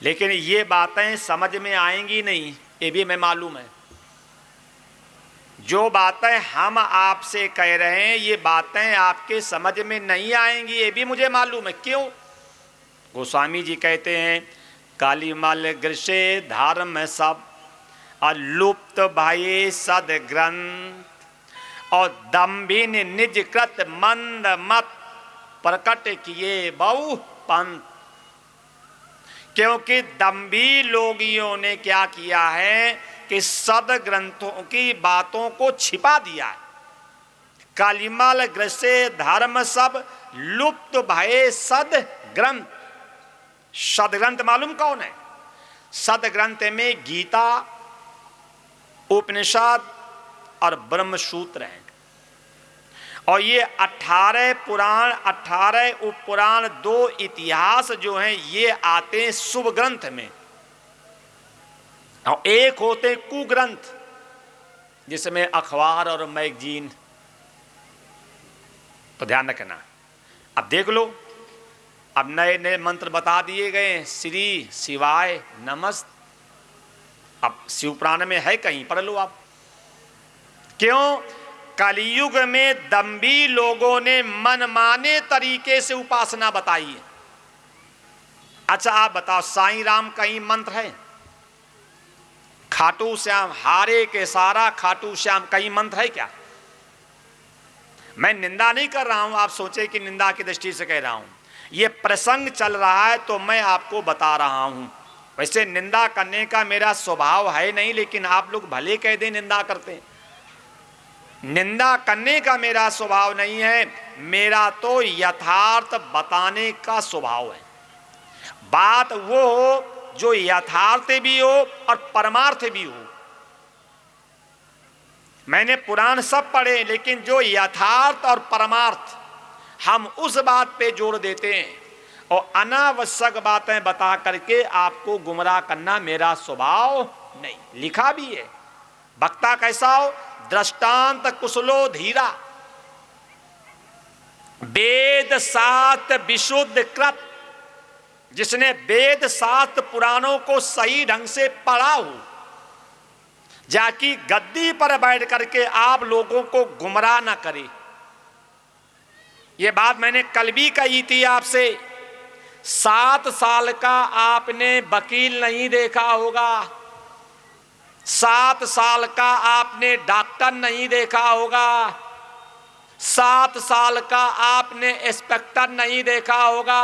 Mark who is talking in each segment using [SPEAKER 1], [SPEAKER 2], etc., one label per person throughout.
[SPEAKER 1] लेकिन ये बातें समझ में आएंगी नहीं, ये भी हमें मालूम है। जो बातें हम आपसे कह रहे हैं ये बातें आपके समझ में नहीं आएंगी, ये भी मुझे मालूम है। क्यों? गोस्वामी जी कहते हैं, कालीमल गृषे धर्म सब अलुप्त भये सद ग्रंथ और दम्भिन निज कृत मंद मत प्रकट किए बहु पंथ। क्योंकि दम्भी लोगियों ने क्या किया है कि सद ग्रंथों की बातों को छिपा दिया है। कालीमल ग्रसे धर्म सब लुप्त भये सद ग्रंथ। सद ग्रंथ मालूम कौन है? सद ग्रंथ में गीता, उपनिषद और ब्रह्मसूत्र हैं। और ये 18 पुराण, 18 उपपुराण, 2 इतिहास जो हैं ये आते हैं शुभ ग्रंथ में, और एक होते कुग्रंथ जिसमें अखबार और मैगजीन। तो ध्यान रखना। अब देख लो, अब नए नए मंत्र बता दिए गए, श्री शिवाय नमस्त। अब शिवपुराण में है, कहीं पढ़ लो आप। क्यों? कलयुग में दम्भी लोगों ने मनमाने तरीके से उपासना बताई है। अच्छा आप बताओ, साईं राम कहीं मंत्र है? खाटू श्याम, हारे के सारा खाटू श्याम, कहीं मंत्र है क्या? मैं निंदा नहीं कर रहा हूं, आप सोचे कि निंदा की दृष्टि से कह रहा हूं। ये प्रसंग चल रहा है तो मैं आपको बता रहा हूं। वैसे निंदा करने का मेरा स्वभाव है नहीं, लेकिन आप लोग भले कह दें निंदा करते हैं। निंदा करने का मेरा स्वभाव नहीं है, मेरा तो यथार्थ बताने का स्वभाव है। बात वो हो जो यथार्थ भी हो और परमार्थ भी हो। मैंने पुराण सब पढ़े, लेकिन जो यथार्थ और परमार्थ हम उस बात पे जोड़ देते हैं, और अनावश्यक बातें बता करके आपको गुमराह करना मेरा स्वभाव नहीं। लिखा भी है, वक्ता कैसा हो? दृष्टांत कुशलो धीरा, वेद शास्त्र विशुद्ध कृत। जिसने वेद शास्त्र पुराणों को सही ढंग से पढ़ा हो, जाकि गद्दी पर बैठ करके आप लोगों को गुमराह ना करे। ये बात मैंने कल भी कही थी आपसे। 7 साल का आपने वकील नहीं देखा होगा, 7 साल का आपने डॉक्टर नहीं देखा होगा, 7 साल का आपने इंस्पेक्टर नहीं देखा होगा,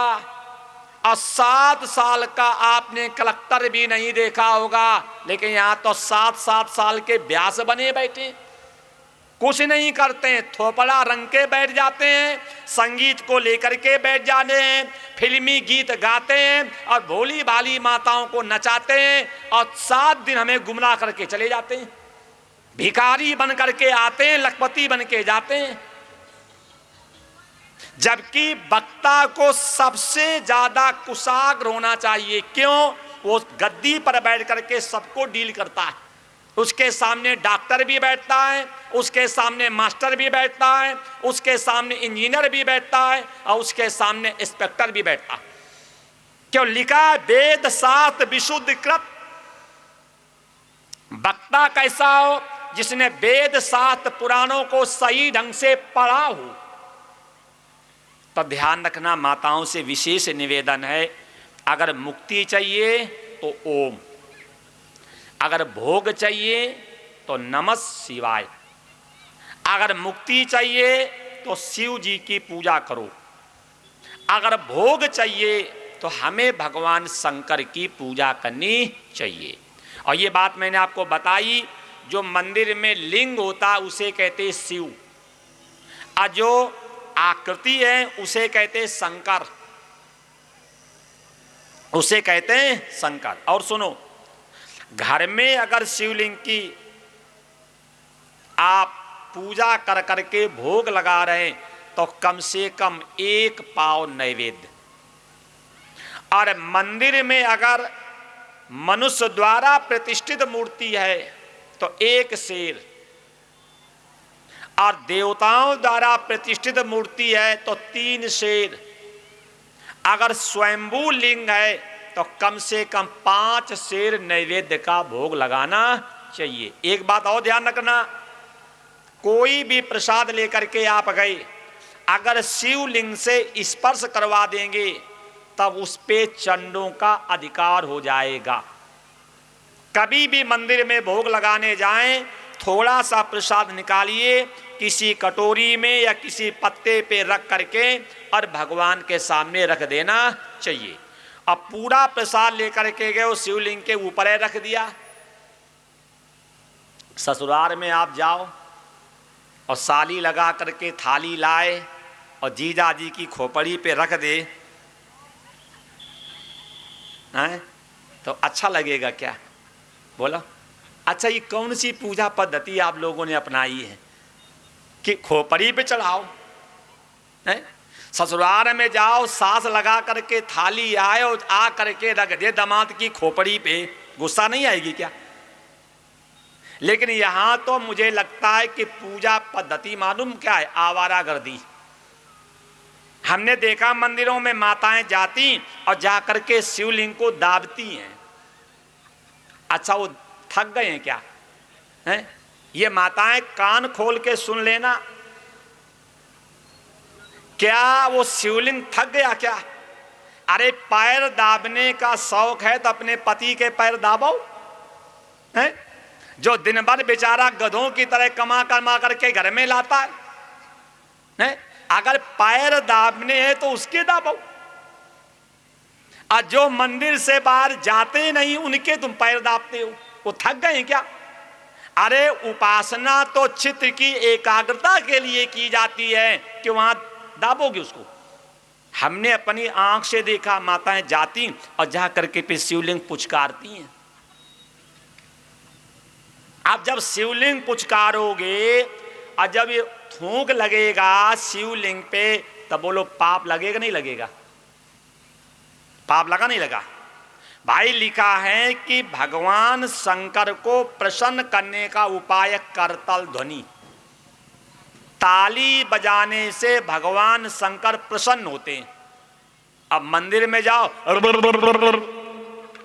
[SPEAKER 1] और 7 साल का आपने कलेक्टर भी नहीं देखा होगा। लेकिन यहाँ तो 7-7 साल के व्यास बने बैठे, कुछ नहीं करते हैं, थोपड़ा रंग के बैठ जाते हैं, संगीत को लेकर के बैठ जाते हैं, फिल्मी गीत गाते हैं और भोली भाली माताओं को नचाते हैं, और 7 दिन हमें गुमराह करके चले जाते हैं। भिखारी बन करके आते हैं, लखपति बन के जाते हैं। जबकि वक्ता को सबसे ज्यादा कुशाग्र होना चाहिए। क्यों? वो गद्दी पर बैठ करके सबको डील करता है। उसके सामने डॉक्टर भी बैठता है, उसके सामने मास्टर भी बैठता है, उसके सामने इंजीनियर भी बैठता है, और उसके सामने इंस्पेक्टर भी बैठता है। क्यों? लिखा है वेद शास्त्र विशुद्ध कृत। वक्ता कैसा हो? जिसने वेद शास्त्र पुराणों को सही ढंग से पढ़ा हो। तो ध्यान रखना, माताओं से विशेष निवेदन है, अगर मुक्ति चाहिए तो ओम, अगर भोग चाहिए तो नमः शिवाय, अगर मुक्ति चाहिए तो शिव जी की पूजा करो, अगर भोग चाहिए तो हमें भगवान शंकर की पूजा करनी चाहिए। और ये बात मैंने आपको बताई, जो मंदिर में लिंग होता उसे कहते शिव, और जो आकृति है उसे कहते शंकर, उसे कहते हैं शंकर। और सुनो, घर में अगर शिवलिंग की आप पूजा कर करके भोग लगा रहे हैं तो कम से कम 1 पाव नैवेद्य, और मंदिर में अगर मनुष्य द्वारा प्रतिष्ठित मूर्ति है तो 1 शेर, और देवताओं द्वारा प्रतिष्ठित मूर्ति है तो 3 शेर, अगर स्वयंभू लिंग है तो कम से कम 5 सेर नैवेद्य का भोग लगाना चाहिए। एक बात और ध्यान रखना, कोई भी प्रसाद लेकर के आप गए, अगर शिवलिंग से स्पर्श करवा देंगे तब उस पे चंडों का अधिकार हो जाएगा। कभी भी मंदिर में भोग लगाने जाएं, थोड़ा सा प्रसाद निकालिए, किसी कटोरी में या किसी पत्ते पे रख करके और भगवान के सामने रख देना चाहिए। अब पूरा प्रसाद लेकर के गए, उस शिवलिंग के ऊपर रख दिया। ससुराल में आप जाओ और साली लगा करके थाली लाए और जीजा जी की खोपड़ी पे रख दे, हैं? तो अच्छा लगेगा क्या? बोला। अच्छा, ये कौन सी पूजा पद्धति आप लोगों ने अपनाई है कि खोपड़ी पे चढ़ाओ? हैं? ससुराल में जाओ, सास लगा करके थाली आए और आ करके रख दे दामाद की खोपड़ी पे, गुस्सा नहीं आएगी क्या? लेकिन यहां तो मुझे लगता है कि पूजा पद्धति मालूम क्या है? आवारागर्दी। हमने देखा मंदिरों में माताएं जाती और जाकर के शिवलिंग को दाबती हैं। अच्छा, वो थक गए हैं क्या? हैं? ये माताएं कान खोल के सुन लेना, क्या वो शिवलिंग थक गया क्या? अरे पैर दाबने का शौक है तो अपने पति के पैर दाबो, हैं? जो दिन भर बेचारा गधों की तरह कमा कमा करके घर में लाता है? अगर पैर दाबने हैं तो उसके दाबो। और जो मंदिर से बाहर जाते नहीं उनके तुम पैर दाबते हो, वो थक गए हैं क्या? अरे उपासना तो चित्त की एकाग्रता के लिए की जाती है कि वहां दाबोगे उसको। हमने अपनी आंख से देखा, माताएं जाती और जा करके फिर शिवलिंग पुचकारती हैं। आप जब शिवलिंग पुचकारोगे और जब ये थूक लगेगा शिवलिंग पे, तब बोलो पाप लगेगा नहीं लगेगा? पाप लगा नहीं लगा? भाई लिखा है कि भगवान शंकर को प्रसन्न करने का उपाय करतल ध्वनि, ताली बजाने से भगवान शंकर प्रसन्न होते हैं। अब मंदिर में जाओ,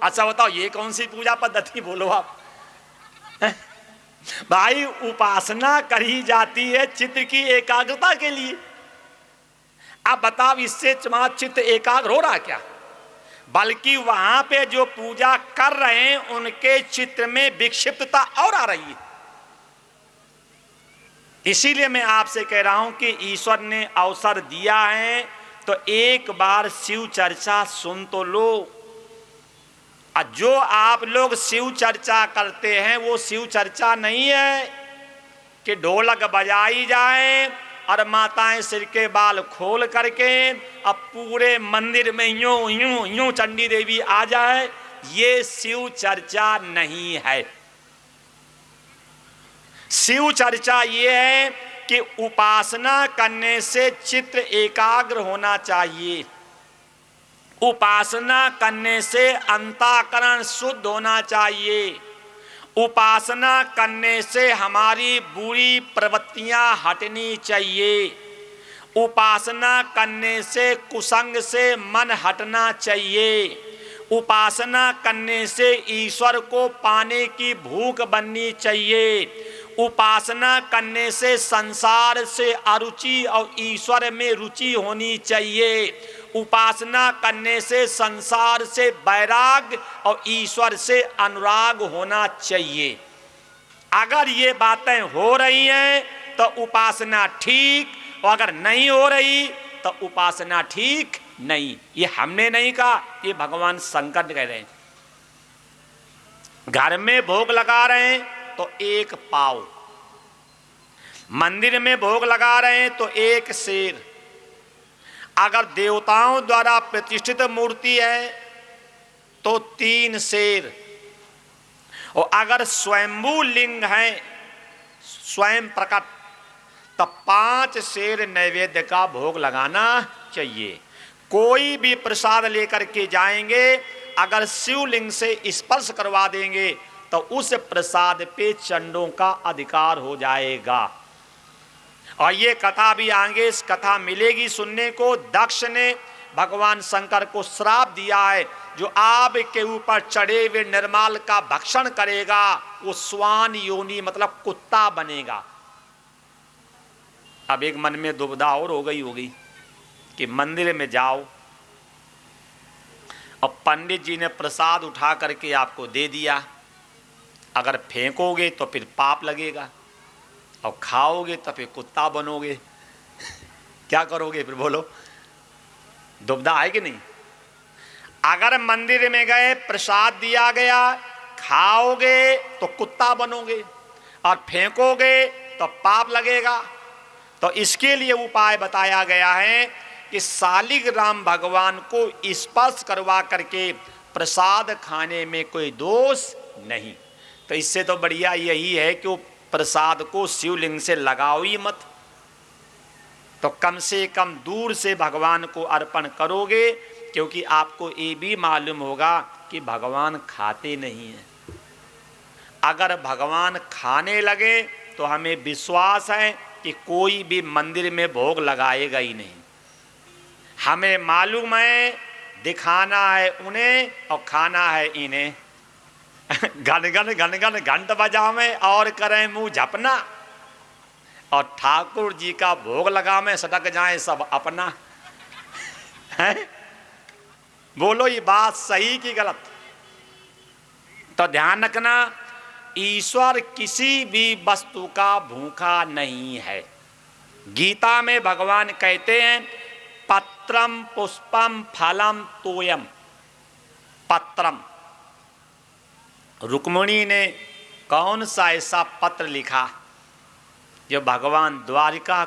[SPEAKER 1] अच्छा बताओ ये कौन सी पूजा पद्धति बोलो आप? भाई उपासना करी जाती है चित्त की एकाग्रता के लिए। अब बताओ इससे तुम्हारा चित्त एकाग्र हो रहा क्या? बल्कि वहां पे जो पूजा कर रहे हैं उनके चित्त में विक्षिप्तता और आ रही है। इसीलिए मैं आपसे कह रहा हूं कि ईश्वर ने अवसर दिया है तो एक बार शिव चर्चा सुन तो लो। जो आप लोग शिव चर्चा करते हैं वो शिव चर्चा नहीं है कि ढोलक बजाई जाए और माताएं सिर के बाल खोल करके अब पूरे मंदिर में यूं यूं यूं चंडी देवी आ जाए। ये शिव चर्चा नहीं है। शिव चर्चा ये है कि उपासना करने से चित्त एकाग्र होना चाहिए, उपासना करने से अंतःकरण शुद्ध होना चाहिए, उपासना करने से हमारी बुरी प्रवृत्तियां हटनी चाहिए, उपासना करने से कुसंग से मन हटना चाहिए, उपासना करने से ईश्वर को पाने की भूख बननी चाहिए, उपासना करने से संसार से अरुचि और ईश्वर में रुचि होनी चाहिए, उपासना करने से संसार से वैराग्य और ईश्वर से अनुराग होना चाहिए। अगर ये बातें हो रही हैं तो उपासना ठीक, और अगर नहीं हो रही तो उपासना ठीक नहीं। ये हमने नहीं कहा, ये भगवान शंकर कह रहे हैं। घर में भोग लगा रहे हैं तो एक पाव, मंदिर में भोग लगा रहे हैं तो एक शेर, अगर देवताओं द्वारा प्रतिष्ठित मूर्ति है तो 3 शेर, और अगर स्वयंभू लिंग है स्वयं प्रकट तो 5 शेर नैवेद्य का भोग लगाना चाहिए। कोई भी प्रसाद लेकर के जाएंगे, अगर शिवलिंग से स्पर्श करवा देंगे तो उस प्रसाद पे चंडों का अधिकार हो जाएगा। और ये कथा भी आगे इस कथा मिलेगी सुनने को। दक्ष ने भगवान शंकर को श्राप दिया है, जो आपके ऊपर चढ़े हुए निर्माल का भक्षण करेगा वो स्वान योनि मतलब कुत्ता बनेगा। अब एक मन में दुविधा और हो गई होगी कि मंदिर में जाओ और पंडित जी ने प्रसाद उठा करके आपको दे दिया, अगर फेंकोगे तो फिर पाप लगेगा और खाओगे तो फिर कुत्ता बनोगे। क्या करोगे फिर बोलो? दुविधा है कि नहीं? अगर मंदिर में गए, प्रसाद दिया गया, खाओगे तो कुत्ता बनोगे और फेंकोगे तो पाप लगेगा। तो इसके लिए उपाय बताया गया है कि शालिग्राम भगवान को स्पर्श करवा करके प्रसाद खाने में कोई दोष नहीं। तो इससे तो बढ़िया यही है कि वो प्रसाद को शिवलिंग से लगाओ ही मत, तो कम से कम दूर से भगवान को अर्पण करोगे, क्योंकि आपको ये भी मालूम होगा कि भगवान खाते नहीं हैं। अगर भगवान खाने लगे तो हमें विश्वास है कि कोई भी मंदिर में भोग लगाएगा ही नहीं। हमें मालूम है दिखाना है उन्हें और खाना है इन्हें। घन घन घन घन घंट बजावे और करें मुंह झपना, और ठाकुर जी का भोग लगावे सटक जाए सब अपना। है? बोलो ये बात सही की गलत? तो ध्यान रखना, ईश्वर किसी भी वस्तु का भूखा नहीं है। गीता में भगवान कहते हैं पत्रम पुष्पम फलम तोयम। पत्रम, रुक्मिणी ने कौन सा ऐसा पत्र लिखा जो भगवान द्वारिका